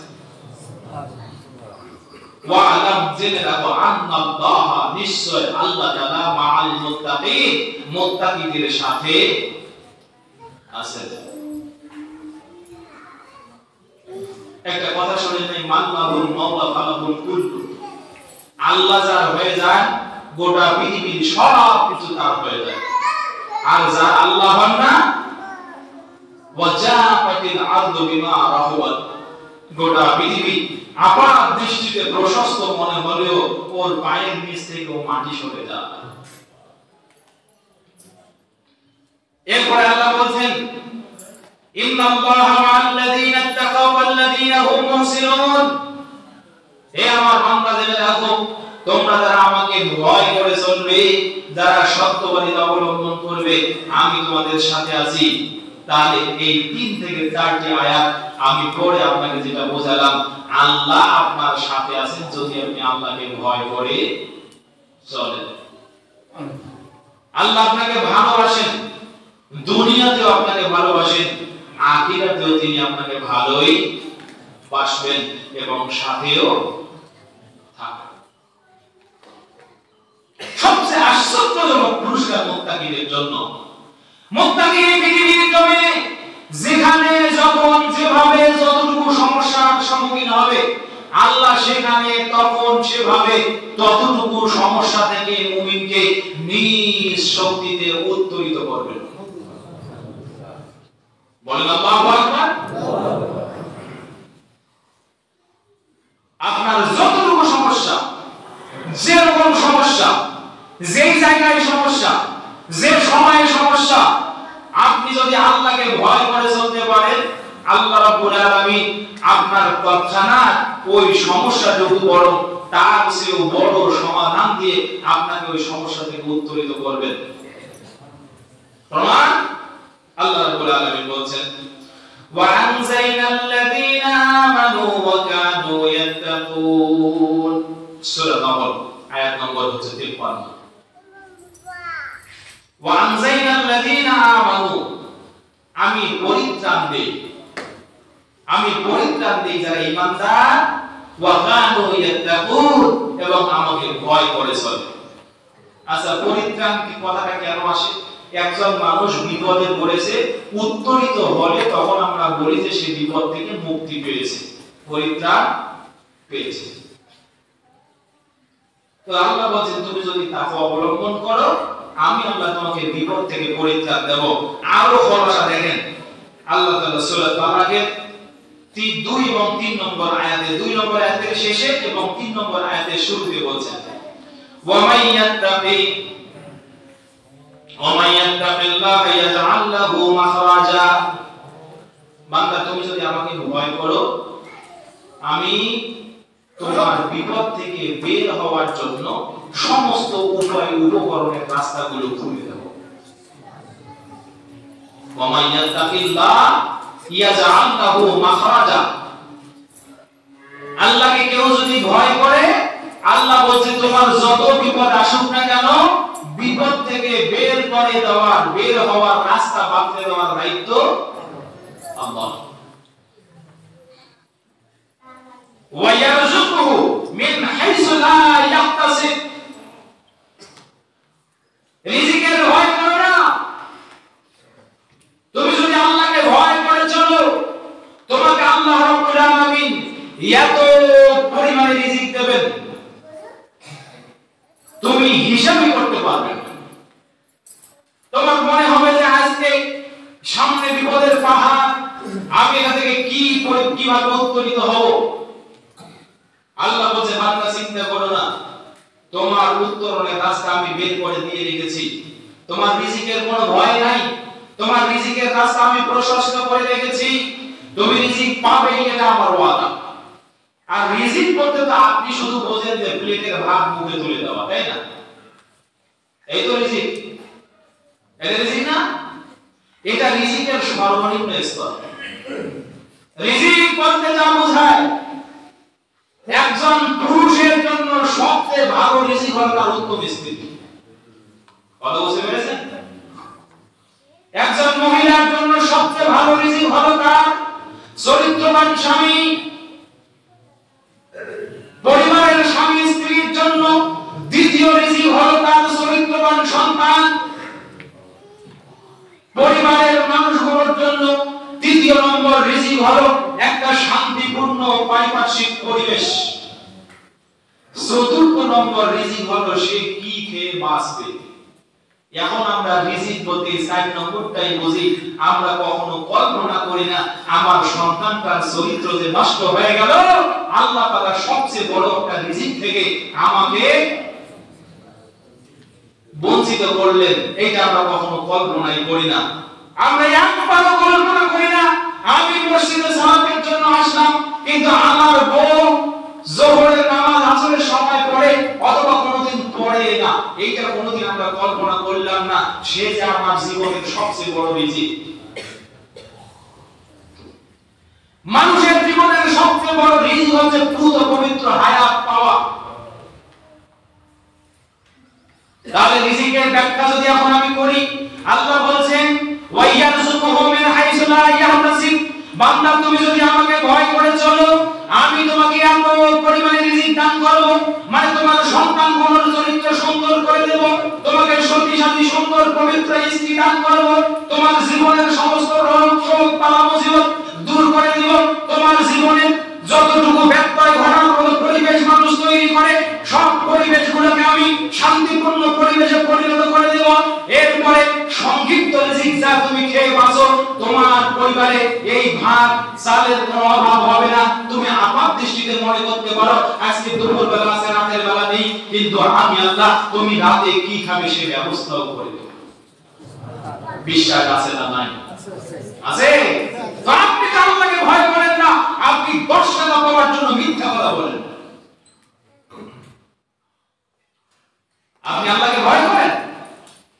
ওয়ালাম, জেনে রাখো আন্নাল্লাহা, নিশ্চয় আল্লাহ তাআলা মাআল মুত্তাকিন, মুত্তাকিদের সাথে আছেন। একটা কথা শুনে নেই, মাল্লাহুল মাওলা ফালাহুল কুল্লু। আল্লাহ যার হয়ে যায়, গোটা পৃথিবীর সব কিছু তার হয়ে যায়। আর যার আল্লাহ হন না, ওয়াজাফাতিল আরদু বিমা রাহুবাত, গোটা পৃথিবী আপাত দৃষ্টিতে প্রশস্ত মনে হলেও ওর পায়ের নিচ থেকে মাটি সরে যায়। এরপরে আল্লাহ বলেন ইন্নাল্লাহা মা'আল্লাযীনা ইত্তাকাও ওয়াল্লাযীনা হুম মুহসিনুন। হে আমার বান্দা, জেনে রাখো, তোমরা যারা আমাকে ভয় করে চলবে, যারা সত্যবাদিতা অবলম্বন করবে, আমি তোমাদের সাথে আছি। তাহলে এই 3 থেকে 4টি আয়াত আমি পড়ে আপনাকে যেটা বোঝালাম, আল্লাহ আপনার সাথে আছেন যদি আপনি আল্লাহকে ভয় করে চলেন। আল্লাহ আপনাকে ভালোবাসেন, দুনিয়াতেও আপনাকে ভালোবাসেন, আখিরাতেও তিনি আপনাকে ভালোই বাসবেন এবং সাথেও থাকবেন। সবচেয়ে আশ্চর্যজনক পুরস্কার মুত্তাকিদের জন্য। মুত্তাকি পৃথিবীর জমিনে যেখানে যখন যেভাবে যতটুকু সমস্যার সম্মুখীন হবে, আল্লাহ সেখানে তখন সেভাবে ততটুকু সমস্যা থেকে মুমিনকে নিজ শক্তিতে উত্তরিত করবেন। বলেন আল্লাহু আকবার। আপনার যতটুকু সমস্যা, যেরকম সমস্যা, যেই জায়গায় সমস্যা, যে সময়ে সমস্যা, আপনি যদি আল্লাহকে ভয় করে চলতে পারেন, আল্লাহ রাব্বুল আলামিন আপনার তৎক্ষণাৎ ওই সমস্যাটুকু বরং তার চেয়েও বড় সমাধান দিয়ে আপনাকে ওই সমস্যা থেকে উত্তরিত করবেন। প্রমাণ আল্লাহ রাব্বুল আলামিন বলছেন ওয়ানজাইনাল্লাযীনা আমানু ওয়া কানু ইয়াত্তাকুন, সূরা নাহল আয়াত নম্বর হচ্ছে 53। ওয়ানজাইনাল্লাযীনা আমানু, আমি পরিত্রাণ দেই যারা ঈমানদার, ওয়া কানু ইয়াত্তাকুন, এবং আমাকে ভয় করে চলে। আচ্ছা, পরিত্রাণ কি কথাটা কেন আসে? একজন মানুষ বিপদে পড়েছে, উত্তরিত হলে তখন আমরা বলি যে সে বিপদ থেকে মুক্তি পেয়েছে, পরিত্রাণ পেয়েছে। তো আল্লাহ বলেন তুমি যদি তাকওয়া অবলম্বন করো, আমি আল্লাহ তোমাকে বিপদ থেকে পরিত্রাণ দেব। আরো খোলাসা দেখেন আল্লাহ তাআলা সূরা তালাকের 2 এবং 3 নম্বর আয়াতে, 2 নম্বর আয়াতের শেষে এবং 3 নম্বর আয়াতের শুরুতে বলছেন ওয়া মাইয়াত্তাকিল্লাহ ইয়াজআল লাহু মাখরাজা, বান্দা তুমি যদি আমাকে ভয় করো, আমি তোমার বিপদ থেকে বের হওয়ার জন্য সমস্ত উপায় উপকরণের রাস্তাগুলো খুলে দেব। ওয়া মাইয়াত্তাকিল্লাহ ইয়াজআল লাহু মাখরাজা, আল্লাহকে কেউ যদি ভয় করে, আল্লাহ বলছে তোমার যত বিপদ আসুক না কেন, বিপদ থেকে বের হওয়ার রাস্তা বাতলে দেওয়ার দায়িত্ব আল্লাহ। ওয়া ইয়ারযুকুহু মিন হাইসু লা ইয়াহতাসিব, রিজিকের ভয় করো না। তুমি যদি আল্লাহকে ভয় করে চলো, তোমাকে আল্লাহ রাব্বুল আলামিন এত পরিমাণে রিজিক দেবেন, তুমি হিসাবই করতে পারবে না। তোমার মনে হবে যে আজকে সামনে বিপদের পাহাড়, আমি এখান থেকে কিভাবে উত্তরিত হব। আল্লাহ বলছে বান্দা চিন্তা করো না, তোমার উত্তরণের রাস্তা আমি বের করে দিয়ে রেখেছি। তোমার রিজিকের কোনো ভয় নাই, তোমার রিজিকের রাস্তা আমি প্রশস্ত করে রেখেছি। তুমি রিজিক পাবে, এটা আমার ওয়াদা। আর রিজিক বলতে তো আপনি শুধু বোঝেন যে প্লেটের ভাত মুখে তুলে দেওয়া, তাই না? এই তো রিজিক, এটা রিজিক না? এটা রিজিকের সর্বনিম্ন স্তর। রিজিক বলতে যা বোঝায়, একজন পুরুষের জন্য সবচেয়ে ভালো রিজিক হলো তার উত্তম স্ত্রী। কথা বুঝতে পেরেছেন? একজন মহিলার জন্য সবচেয়ে ভালো রিজিক হলো তার চরিত্রবান স্বামী। পরিবারের স্বামী স্ত্রীর জন্য দ্বিতীয় রিজিক হলো তার চরিত্রবান সন্তান। পরিবারের মানুষগুলোর জন্য তৃতীয় নম্বর রিজিক হলো একটা শান্তিপূর্ণ পারিপার্শ্বিক পরিবেশ। চতুর্থ নম্বর রিজিক হলো সে কি খেয়ে বাঁচবে। এখন আমরা রিজিক বলতে 4 নম্বরটাই বুঝি। আমরা কখনো কল্পনা করি না আমার সন্তানটার চরিত্র যে নষ্ট হয়ে গেল, আল্লাহ তাআলা সবচেয়ে বড় একটা রিজিক থেকে আমাকে বঞ্চিত করলেন, এইটা আমরা কখনো কল্পনাই করি না। আমরা একবারও কল্পনা করি না আমি মসজিদে সালাতের জন্য আসলাম, কিন্তু আমার বউ যোহরের নামাজ আসরের সময় পড়ে অথবা কোনোদিন পড়ে না। এইটা কোনোদিন আমরা কল্পনা করলাম না। সে যে আমার জীবনের সবচেয়ে বড় রিজিক। মানুষের জীবনের সবচেয়ে বড় রিজিক হচ্ছে পুত পবিত্র হায়াত পাওয়া। তাহলে রিজিকের ব্যাখ্যা যদি এখন আমি করি, আল্লাহ বলছেন ওয়া ইয়ারযুকুহু মিন হাইসু লা ইয়াহতাসিব, বান্দা তুমি যদি আমাকে ভয় করে চলো, আমি তোমাকে এত পরিমাণে রিজিক দান করব, মানে তোমার সন্তানগুলোর চরিত্র সুন্দর করে দেব, তোমাকে সতী সাথী সুন্দর পবিত্র স্ত্রী দান করব, তোমার জীবনের সমস্ত রোগ শোক বালা মুসিবত দূর করে দিব, তোমার জীবনে যতটুকু ব্যত্যয় ঘটার মতো পরিবেশ মানুষ তৈরি করে সব পরিবেশগুলোকে আমি শান্তিপূর্ণ পরিবেশে পরিণত করে দেব। এরপরে সংক্ষিপ্ত রিজিক যা তুমি খেয়ে বাঁচো, তোমার পরিবারে এই ভাত চালের কোনো অভাব হবে না। তুমি আপাত দৃষ্টিতে মনে করতে পারো আজকে দুপুর বেলা আছে, রাতের বেলা নেই, কিন্তু আমি আল্লাহ তুমি রাতে কি খাবে সে ব্যবস্থাও করে দেব। বিশ্বাস আছে না? নাই? আছে। তো আপনি আল্লাহকে ভয় করেন না, আপনি 10 টাকা পাওয়ার জন্য মিথ্যা কথা বলেন। আপনি আল্লাহকে ভয় করেন?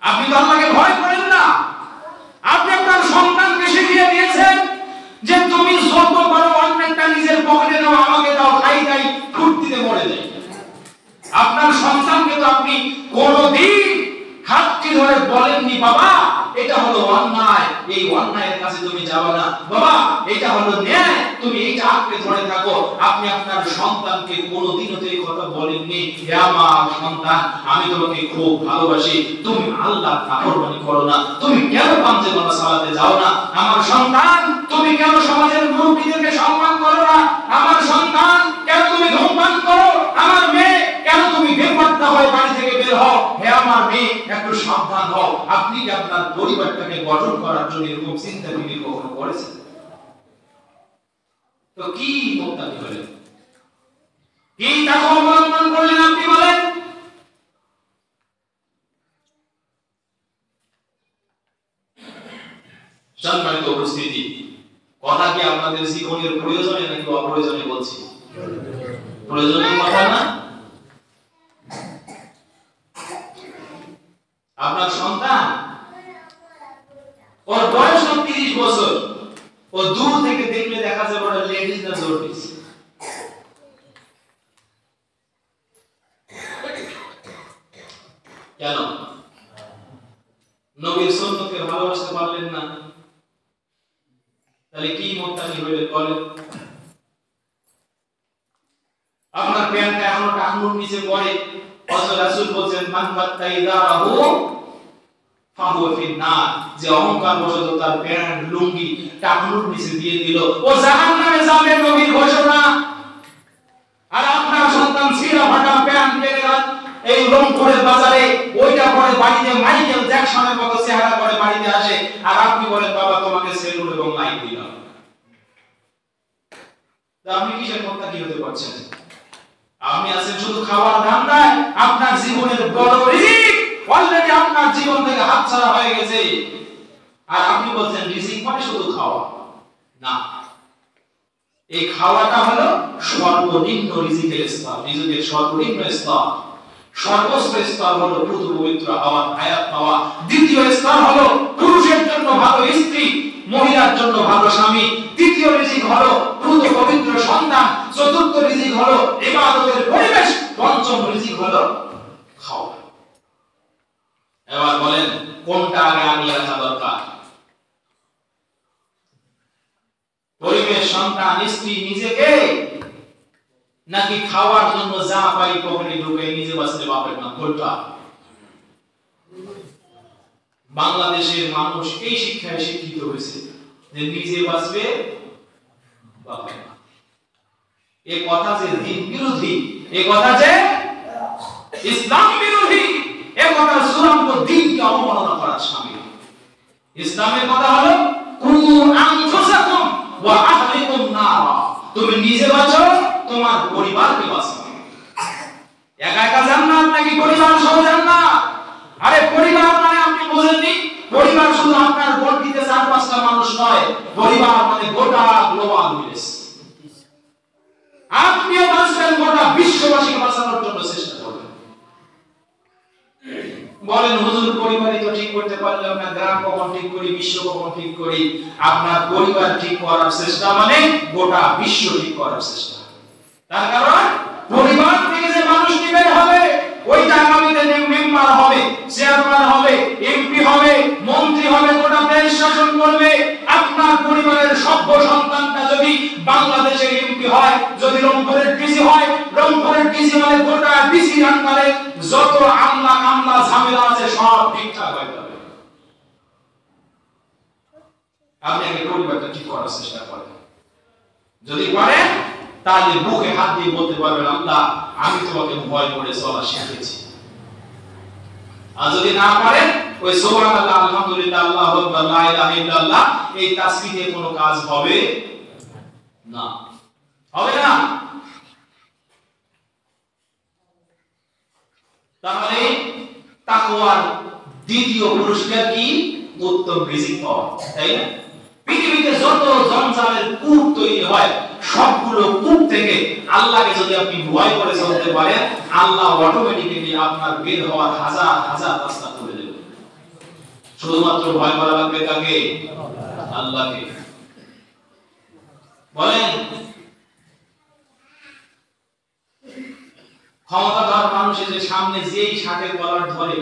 আপনি তো আল্লাহকে ভয় করেন না। আপনি আপনার সন্তানকে শিখিয়ে দিয়েছেন যে তুমি যত বড় অন্যটা নিজের পকেটে নাও, আমাকে দাও, খাই খাই ফুর্তিতে মরে যাই। আপনার সন্তানকে তো আপনি কোনদিন হাতটি ধরে বলেননি বাবা এটা হলো অন্যায়, এই অন্যায়ের কাছে তুমি যাবে না, বাবা এটা হলো ন্যায়, তুমি এইটা আঁকড়ে ধরে থাকো। আপনি আপনার সন্তানকে কোনোদিনও তো এই কথা বলেননি, হে আমার সন্তান আমি তোমাকে খুব ভালোবাসি, তুমি আল্লাহর নাফরমানি করো না, তুমি কেন পাঞ্জাবি সালাতে যাও না, আমার সন্তান তুমি কেন সমাজের মুরব্বিদেরকে সম্মান করো না, আমার সন্তান কেন তুমি ধূমপান করো, আমার মেয়ে কেন তুমি বেপরোয়া হয়ে বাড়ি থেকে বের হও, হে আমার মেয়ে একটু সাবধান হও। আপনি কি আপনার পরিবারটাকে গঠন করার জন্য এরকম চিন্তা ভাবনা কখনো করেছেন? তো কি মুক্তাদি হলেন, কি তাকে অবলম্বন করলেন আপনি বলেন? সম্মানিত উপস্থিতি, কথা কি আপনাদের জীবনের প্রয়োজনে নাকি অপ্রয়োজনে বলছি? প্রয়োজনীয় কথা না? আপনার সন্তান ওর বয়স 30 বছর, ও দূর থেকে দেখলে দেখা যাবে ওরা লেডিস না জোরডিস। কেন? নবীর সুন্নতকে ভালোবাসতে পারলেন না, তাহলে কি মুত্তাকি হইলেন বলেন? আপনার প্যান্টটা এখনো টাকনুর নিচে পড়ে, অথচ রাসূল বলেন মান বাত্তাইদাহু ফাহুয়া ফিন্নার, যে অহংকার বশত তার প্যান্ট লুঙ্গি টাকনুর নিচে দিয়ে দিল ও জাহান্নামে যাবে, নবীর ঘোষণা। আর আপনার সন্তান ছিঁড়া ফাটা প্যান্ট পরে এই রংপুরের বাজারে ওইটা পরে বাড়িতে মাইকেল জ্যাকসনের মতো চেহারা করে বাড়িতে আসে, আর আপনি বলেন বাবা তোমাকে সেলুন এবং মাইক দিলাম। আপনি কিসের মুত্তাকি হতে পারছেন? আপনি আছেন শুধু খাওয়ার ধান্দায়, আপনার জীবনের বড় রিজিক অলরেডি আপনার জীবন থেকে হাতছাড়া হয়ে গেছে, আর আপনি বলছেন রিজিক মানে শুধু খাওয়া না। এই খাওয়াটা হলো সর্বনিম্ন রিজিকের স্তর, রিজিকের সর্বনিম্ন স্তর। সর্বোচ্চ স্তর হলো পুত্র পবিত্র হওয়া, হায়াত পাওয়া। দ্বিতীয় স্তর হলো পুরুষের জন্য ভালো স্ত্রী, মহিলার জন্য ভালো স্বামী। তৃতীয় রিজিক হলো পুত্র পবিত্র সন্তান। চতুর্থ রিজিক হলো ইবাদতের পরিবেশ। পঞ্চম রিজিক হলো খাওয়া। এবার বলেন কোনটা আগে আনিয়ে রাখা দরকার? পরিবেশ, সন্তান, স্ত্রী, নিজেকে, নাকি খাওয়ার জন্য যা পাই পকেটে ঢুকে নিজে বাঁচতে বাপের না? কোনটা? বাংলাদেশের মানুষ এই শিক্ষায় শিক্ষিত হয়েছে যে নিজে বাঁচবে বাপের না। এই কথা যে দিন বিরোধী, এই কথা যে ইসলাম বিরোধী, এই কথা চূড়ান্ত দিনকে অবমাননা করার শামিল। ইসলামের কথা হলো কুনু আনফুসাকুম ওয়া আহলিকুম নারা, তুমি নিজে বাঁচো, তোমার পরিবারকে বাঁচাও। একা একা জান্নাত নাকি পরিবার সহ জান্নাত? আরে পরিবার মানে আপনি বুঝেননি, পরিবার শুধু আপনার গণ্ডিতে 4-5টা মানুষ নয়, পরিবার মানে গোটা গ্লোবাল ভিলেজ। আপনিও বাঁচবেন, গোটা বিশ্ববাসীকে বাঁচানোর জন্য চেষ্টা করবেন। বলেন হুজুর পরিবারই তো ঠিক করতে পারলাম না, গ্রাম কখন ঠিক করি, বিশ্ব কখন ঠিক করি? আপনার পরিবার ঠিক করার চেষ্টা মানে গোটা বিশ্ব ঠিক করার চেষ্টা। তার কারণ পরিবার থেকে যে মানুষ নিবেন হবে, ওইটা আগামীতে মেম্বার হবে, চেয়ারম্যান হবে, এমপি হবে, মন্ত্রী হবে, গোটা দেশ শাসন করবে। আপনার পরিবারের সভ্য সন্তানটা যদি বাংলাদেশের এমপি হয়, যদি রংপুরের ডিসি হয়, রংপুরের ডিসি মানে গোটা ডিসি আন্ডারে যত আমলা কামলা ঝামেলা আছে সব ঠিকঠাক হয়ে যাবে। আপনি আগে পরিবারটা ঠিক করার চেষ্টা করেন। যদি পারেন তাহলে বুকে হাত দিয়ে বলতে পারবেন আল্লাহ আমি তোমাকে ভয় করে চলা শিখেছি। আর যদি না পারেন ওই সুবহানাল্লাহ, আলহামদুলিল্লাহ, আল্লাহু আকবার, লা ইলাহা ইল্লাল্লাহ এই তাসবিহে কোনো কাজ হবে না, হবে না। তাহলে তাকওয়ার দ্বিতীয় পুরস্কার কি? উত্তম রিজিক পাওয়া, তাই না? পৃথিবীতে যত জঞ্জালের কূপ তৈরি হয় সবগুলো কূপ থেকে আল্লাহকে যদি আপনি ভয় করে চলতে পারেন, আল্লাহ অটোমেটিক্যালি আপনার বের হওয়ার হাজার হাজার রাস্তা করে দেবে। শুধুমাত্র ভয় করা লাগবে কাকে? আল্লাহকে। বলেন, ক্ষমতাধর মানুষের যে সামনে যেই ষাটের কলার ধরে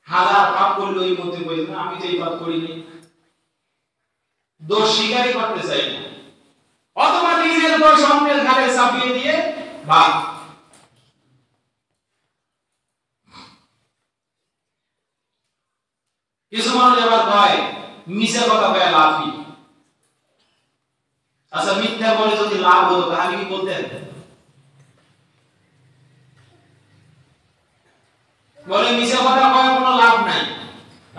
হাজার পাপ করলে ওই মধ্যে বলছে না আমি তো এই পাপ করিনি, দোষ স্বীকারই করতে চাই না, অথবা নিজের দোষ অন্যের ঘাড়ে চাপিয়ে দিয়ে ভাগ। কিছু মানুষ আবার কয় মিথ্যা কথা কয় লাভ কি? আচ্ছা, মিথ্যা বলে যদি লাভ হতো তাহলে কি বলতেন? বলে মিথ্যা কথা কয় কোনো লাভ নাই।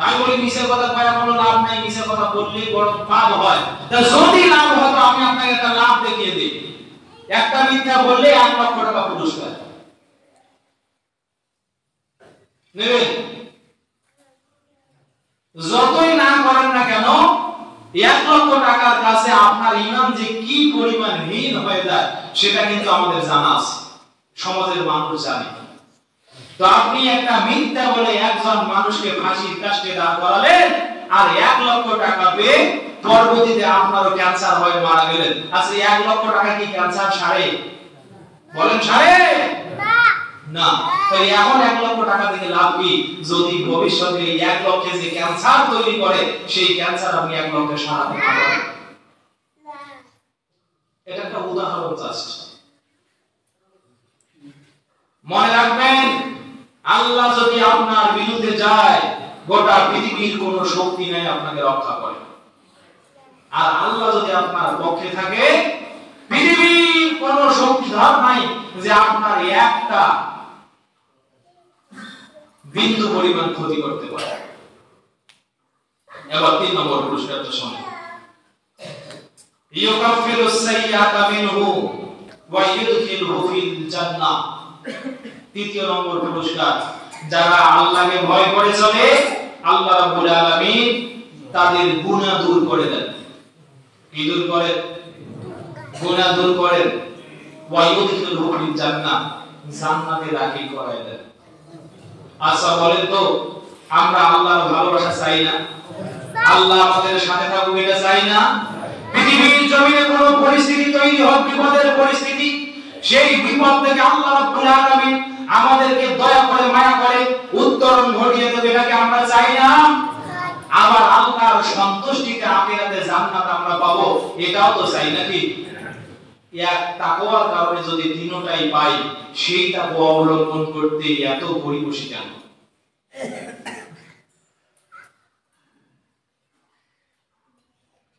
আমি বলি মিথ্যা কথা কয় কোনো লাভ নাই, মিথ্যা কথা বললে বড় পাপ হয়। তা যদি লাভ হতো আমি আপনাকে একটা লাভ দেখিয়ে দিই। একটা মিথ্যা বললে 1 লক্ষ টাকা পুরস্কার নেবেন। যতই না করেন না কেন 1 লক্ষ টাকার কাছে আপনার ইমান যে কি পরিমাণ হীন হয়ে যায় সেটা কিন্তু আমাদের জানা আছে, সমাজের মানুষ জানে। তো আপনি একটা মিথ্যা বলে একজন মানুষকে ফাঁসির কাস্টে দাঁড় করালেন আর 1 লক্ষ টাকা পেয়ে পরবর্তীতে আপনারও ক্যান্সার হয়ে মারা গেলেন। আচ্ছা, 1 লক্ষ টাকা কি ক্যান্সার সারে? বলেন সারে? না। তাই এখন 1 লক্ষ টাকা থেকে লাভ কি যদি ভবিষ্যতে এই 1 লক্ষে যে ক্যান্সার তৈরি করে সেই ক্যান্সার আপনি 1 লক্ষে সারাতে পারবেন? এটা একটা উদাহরণ জাস্ট। মনে রাখবেন, আল্লাহ যদি আপনার বিরুদ্ধে যায় গোটা পৃথিবীর কোনো শক্তি নাই আপনাকে রক্ষা করে। আর আল্লাহ যদি আপনার পক্ষে থাকে পৃথিবীর কোনো শক্তিধর নাই যে আপনার একটা বিন্দু পরিমাণ ক্ষতি করতে পারে। এবার 3 নম্বর পুরস্কারটা শুনুন। ইউকাফিরুস সাইয়্যাতা মিনহু ওয়া ইউদখিলহু ফিল জান্নাহ। 3 নম্বর পুরস্কার, যারা আল্লাহকে ভয় করে চলে আল্লাহ রাব্বুল আলামিন তাদের গুনাহ দূর করে দেন। কি দূর করেন? গুনাহ দূর করেন। ওয়া ইউদখিলহু ফিল জান্নাহ, জান্নাতে দাখিল করায় দেন। আচ্ছা বলেন তো, আমরা আল্লাহর ভালোবাসা চাই না? আল্লাহ আমাদের সাথে থাকুক এটা চাই না? পৃথিবীর জমিনে কোন পরিস্থিতি তৈরি হোক, বিপদের পরিস্থিতি, সেই বিপদ থেকে আল্লাহ রাব্বুল আলামিন আমাদেরকে দয়া করে মায়া করে উত্তরণ ঘটিয়ে দেবে, এটাকে আমরা চাই না? আবার আল্লাহর সন্তুষ্টিতে আখিরাতে জান্নাত আমরা পাবো, এটাও তো চাই নাকি? এক তাকওয়ার কারণে যদি তিনটাই পাই, সেই তাকওয়া অবলম্বন করতে এত পরিবশী কেন?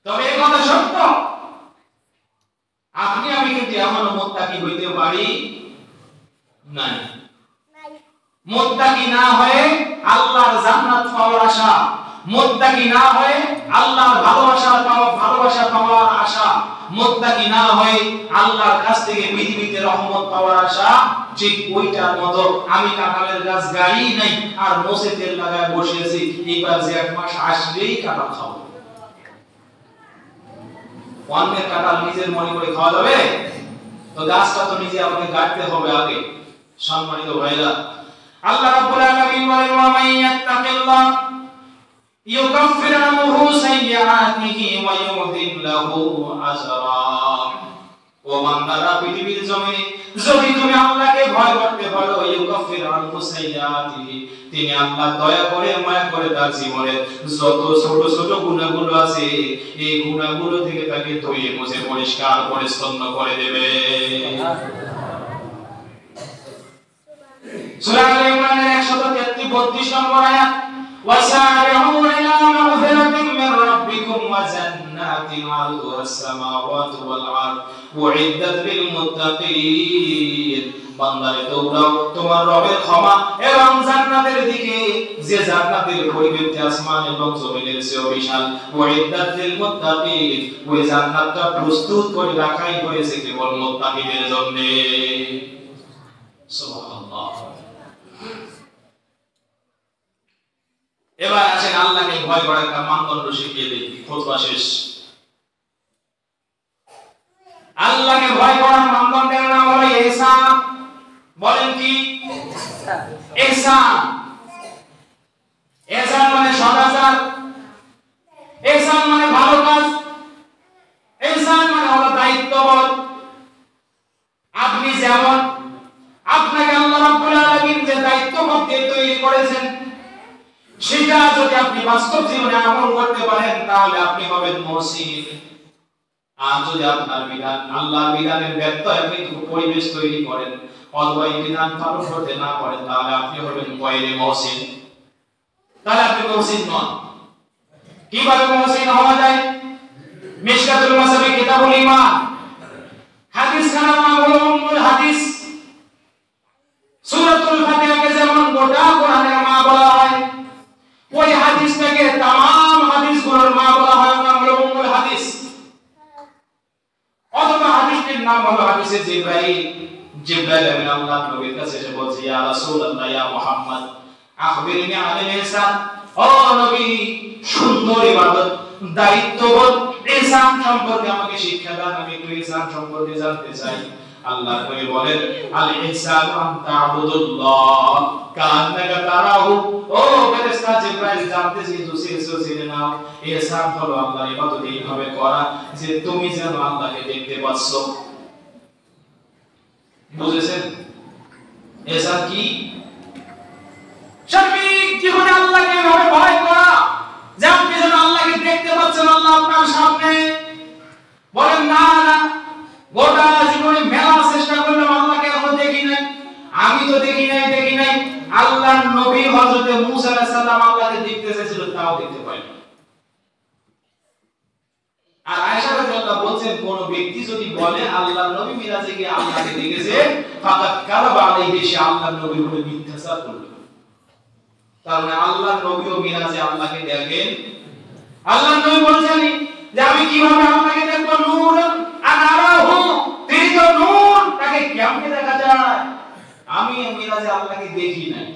তবে এই কথা সত্য, আপনি আমি কিন্তু এখনো মুত্তাকি হইতে পারি নাই। মুত্তাকি না হয়ে আল্লাহর জান্নাত পাওয়ার আশা, মুত্তাকি না হয়ে আল্লাহর ভালোবাসা পাওয়ার আশা, মুত্তাকি না হয়ে আল্লাহর কাছ থেকে পৃথিবীতে রহমত পাওয়ার আশা, ঠিক ওইটার মতো আমি কাঁঠালের গাছ গাড়ি নাই আর মোষে তেল লাগায় বসেছি, এইবার যে 1 মাস আসলেই কাঁঠাল খাবো। অন্যের কাঁঠাল নিজের মনে করে খাওয়া যাবে? তো গাছটা তো নিজে আমাকে গাড়তে হবে আগে। সম্মানিত ভাইরা, আল্লাহ রাব্বুল আলামিন বলেন ওয়া মান ইয়াত্তাকিল্লাহ ইউকাফির আনহু সাইয়্যাতিহি ওয়া ইউযিল লাহু আজরা। ও বান্দারা, পৃথিবীর জমিনে যদি তুমি আল্লাহকে ভয় করতে পারো, ইউকাফির আনহু সাইয়্যাতিহি, তিনি আল্লাহ দয়া করে মায়া করে তার জীবনে যত ছোট ছোট গুনাহগুলো আছে এই গুনাহগুলো থেকে তাকে ধুয়ে মুছে পরিষ্কার পরিচ্ছন্ন করে দেবে। সূরা আলে ইমরানের 132 নম্বর আয়াত, ওয়াসারি'উ ইলা মাগফিরাতিন মির রাব্বিকুম ওয়া জান্নাতিন আরদুহাস সামাওয়াতু ওয়াল আরদ উইদ্দাত লিল মুত্তাকিন। বান্দারে দৌড়াও তোমার রবের ক্ষমা এবং জান্নাতের দিকে, যে জান্নাতের পরিবৃত্তি আসমান এবং জমিনের চেয়ে বিশাল। উইদ্দাত লিল মুত্তাকিন, ওই জান্নাতটা প্রস্তুত করে রাখাই হয়েছে কেবল মুত্তাকিদের জন্য। সুবহানাল্লাহ। এবার আসেন আল্লাহকে ভয় করার একটা মানদণ্ড শিখিয়ে দিই, খুতবা শেষ। আল্লাহকে ভয় করার মানদণ্ডের নাম হলো ইহসান। বলেন কি? ইহসান। ইহসান মানে সদাচার, ইহসান মানে ভালো কাজ, ইহসান মানে হলো দায়িত্ববোধ। আপনি যেমন, আপনাকে আল্লাহ রাব্বুল আলামিন যে দায়িত্ববোধ দিয়ে তৈরি করেছেন, সেটা যদি আপনি বাস্তব জীবনে আমল করতে পারেন তাহলে আপনি হবেন মুহসিন। আর যদি আপনার বিধান, আল্লাহর বিধানের ব্যত্যয় আপনি পরিবেশ তৈরি করেন অথবা এই বিধান পালন করতে না পারেন তাহলে আপনি হবেন গায়রে মুহসিন। তাহলে আপনি মুহসিন নন। কিভাবে মুহসিন হওয়া যায়? মিশকাতুল মাসাবি কিতাবুল ঈমান হাদিস খানার নাম হলো উম্মুল হাদিস। সূরাতুল ফাতিহাকে যেমন গোটা কোরআনের মা বলা হয়, ওই হাদিসটাকে तमाम হাদিসগুলোর মা বলা হয়, নাম হলো উম্মুল হাদিস। অথবা হাদিসটির নাম হলো হাদিসে জিবরাইল। জিবরাইল আমিন আল্লাহর নবীর কাছে এসে বলছে, ইয়া রাসূলুল্লাহ, ইয়া মুহাম্মদ, আখবিরনি আনিল ইহসান। ও নবী, সুন্দর ইবাদত, দায়িত্ববোধ, ইহসান সম্পর্কে আমাকে শিক্ষা দেন, আমি একটু ইহসান সম্পর্কে জানতে চাই। আল্লাহর নবী বলেন, আল ইহসানু আন তা'বুদুল্লাহ কাআন্নাকা তারাহু। ও ফেরেশতা জিবরাইল জানতেছি, জেনে নাও, ইহসান হলো আল্লাহর ইবাদত এইভাবে করা যে তুমি যেন আল্লাহকে দেখতে পাচ্ছ। বুঝেছেন ইহসান কি? সার্বিক জীবনে আল্লাহকে এভাবে ভয় করা যে আপনি যেন আল্লাহকে দেখতে পাচ্ছেন, আল্লাহ আপনার সামনে। বলেন না না, গোটা জীবনে মেলা চেষ্টা করলাম আল্লাহকে এখনো দেখি নাই, আমি তো দেখি নাই। আল্লাহর নবী হযরত মূসা আলাইহিস সালাম আল্লাহকে দেখতে চেয়েছিল, তাও দেখতে পায়নি। আর আয়েশা রাদিয়াল্লাহু বলছেন, কোন ব্যক্তি যদি বলে আল্লাহর নবী মিরাজে গিয়ে আল্লাহকে দেখেছে, ফাকাত কাযাবা আলাইহি, সে আল্লাহর নবীর উপরে মিথ্যাচার করল। তার মানে আল্লাহর নবীও মিরাজে আল্লাহকে দেখেন। আল্লাহর নবী বলেছেন যে আমি কিভাবে আল্লাহকে দেখব? নূরুন আনারাহু, তিনি তো নূর, তাকে কেমনে দেখা যায়? আমি মিরাজে আল্লাহকে দেখি নাই।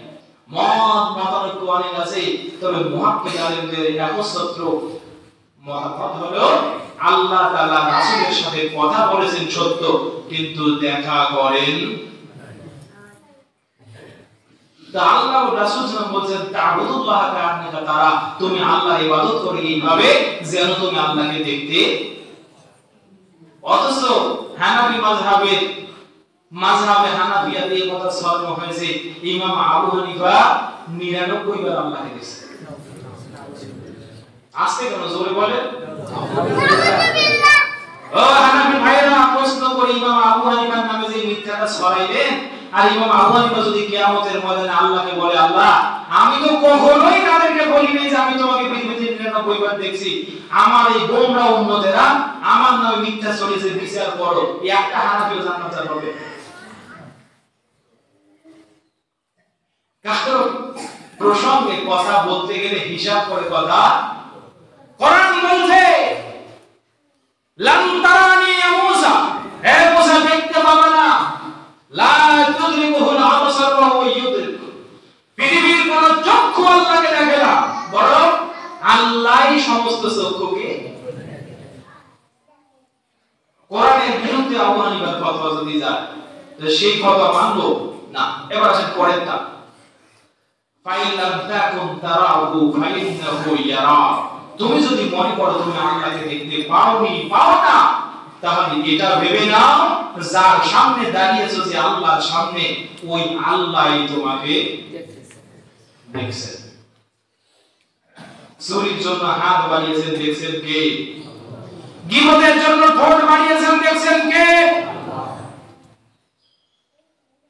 মতানৈক্য অনেক আছে, তবে মুহাক্কিক আলেমদের একচ্ছত্র মতামত হলো আল্লাহ তাআলা রাসূলের সাথে কথা বলেছেন সত্য, কিন্তু দেখা করেন। তা আল্লাহ ও রাসূল সাল্লাল্লাহু আলাইহি ওয়াসাল্লাম বলেন, তা'বুদুল্লাহ কাআন্নাকা তারা, তুমি আল্লাহর ইবাদত করো এইভাবে যেন তুমি আল্লাহকে দেখতে। অথচ হানাফি মাযহাবে হানাফিয়াতে এই কথা ছড়ানো হয়েছে, ইমাম আবু হানিফা 99 বার আল্লাহকে দেখেছে। আজকে কেন জোরে বলে? ও হানাফি ভাইরা, প্রশ্ন করে ইমাম আবু হানিফার নামে যে মিথ্যাটা ছড়াইলেন, আর ইমাম আবু হানিফা যদি কিয়ামতের ময়দানে আল্লাহকে বলে, আল্লাহ আমি তো কখনোই তাদেরকে বলি নাই যে আমি তোমাকে পৃথিবীতে 99 বার দেখছি, আমার এই গোমরা উম্মতেরা আমার নামে মিথ্যা ছড়িয়েছে, বিচার করো। একটা হানাফিও জান্নাতে যাবে? কারণ প্রসঙ্গে কথা বলতে গেলে হিসাব করে কথা। কোরআন বলছে, লান তারানি ইয়া মূসা, হে মূসা দেখতে পাবে না, লা তুদরিকুহুল আবসার ওয়া হুয়া ইউদরিক, পৃথিবীর কোন চক্ষু আল্লাহকে দেখে না, বরং আল্লাহই সমস্ত চক্ষুকে। কোরআনের বিরুদ্ধে আবু হানিফার ফতোয়া যদি যায়, তো সেই ফতোয়া মানবো না। এবার আসেন পরেরটা, ফাইলাম তাকুম তারাহু ফাইন্নাহু ইয়ারা, তুমি যদি মনে করো তুমি আল্লাহকে দেখতে পাও না, তাহলে এটা ভেবে নাও যার সামনে দাঁড়িয়েছো যে আল্লাহর সামনে, ওই আল্লাহই তোমাকে দেখছেন। চুরির জন্য হাত বাড়িয়েছেন, দেখছেন কে? গীবতের জন্য ঠোঁট বাড়িয়েছেন, দেখছেন কে?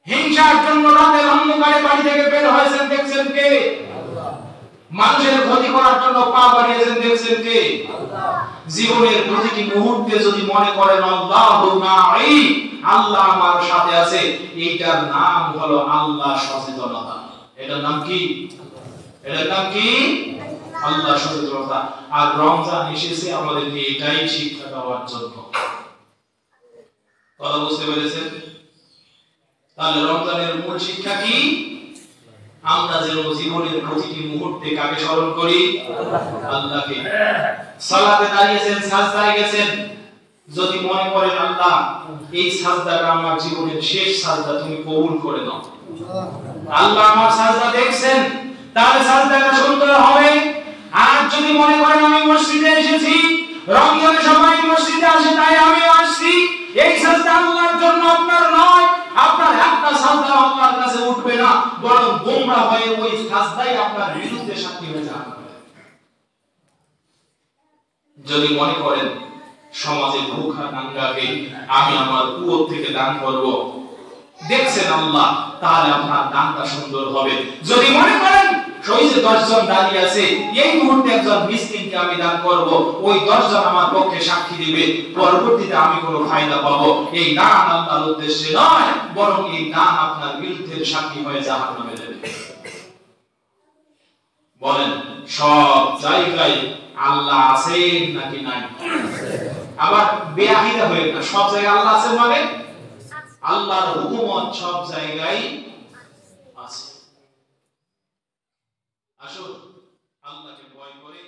হিংসার জন্য রাতের অন্ধকারে বাড়ি থেকে বের হয়েছেন, দেখছেন কে? মানুষের ক্ষতি করার জন্য পা বাড়িয়েছেন, দেখছেন কে? জীবনের প্রতিটি মুহূর্তে যদি মনে করেন আল্লাহু মা'i, আল্লাহ আমার সাথে আছে, এইটার নাম হলো আল্লাহ সচেতনতা। এটার নাম কি? আল্লাহ সচেতনতা। আর রমজান এসেছে আমাদেরকে এটাই শিক্ষা দেওয়ার জন্য। কথা বুঝতে পেরেছেন? তাহলে রমজানের মূল শিক্ষা কি? আমরা যেন জীবনের প্রতিটি মুহূর্তে কাকে স্মরণ করি? আল্লাহকে। সালাতে দাঁড়িয়েছেন, সাজদায় গেছেন, যদি মনে করেন আল্লাহ এই সাজদাটা আমার জীবনের শেষ সাজদা, তুমি কবুল করে নাও। আল্লাহ আমার সাজদা দেখছেন, তাহলে সাজদাটা সুন্দর হবে। আর যদি মনে করেন আমি মসজিদে এসেছি, রমজানে সবাই মসজিদে আসে তাই আমিও আসছি, এই সাজদা আল্লাহর জন্য, আপনার নয়, আপনার একটা সাজদা আল্লাহর কাছে উঠবে না, বরং গোমরা হয়ে ওই সাজদাই আপনার বিরুদ্ধে সাক্ষী হয়ে যাবে। যদি মনে করেন সমাজে ভুখা নাঙ্গাকে আমি আমার কুয়ো থেকে দান করব, দেখছেন আল্লাহ, তাহলে আপনার দানটা সুন্দর হবে। যদি মনে করেন ওই যে 10 জন দাঁড়িয়ে আছে, এই মুহূর্তে একজন মিসকিনকে আমি দান করব, ওই 10 জন আমার পক্ষে সাক্ষী দিবে, পরবর্তীতে আমি কোনো ফায়দা পাবো, এই দান আল্লাহর উদ্দেশ্যে নয়, বরং এই দান আপনার বিরুদ্ধে সাক্ষী হয়ে জাহান্নামে যাবে। বলেন সব জায়গায় আল্লাহ আছেন নাকি নাই? আবার বেআকিদা হয়ে না, সব জায়গায় আল্লাহ আছেন মানে আল্লাহর হুকুমত সব জায়গায় আছে। আসুন আল্লাহকে ভয় করে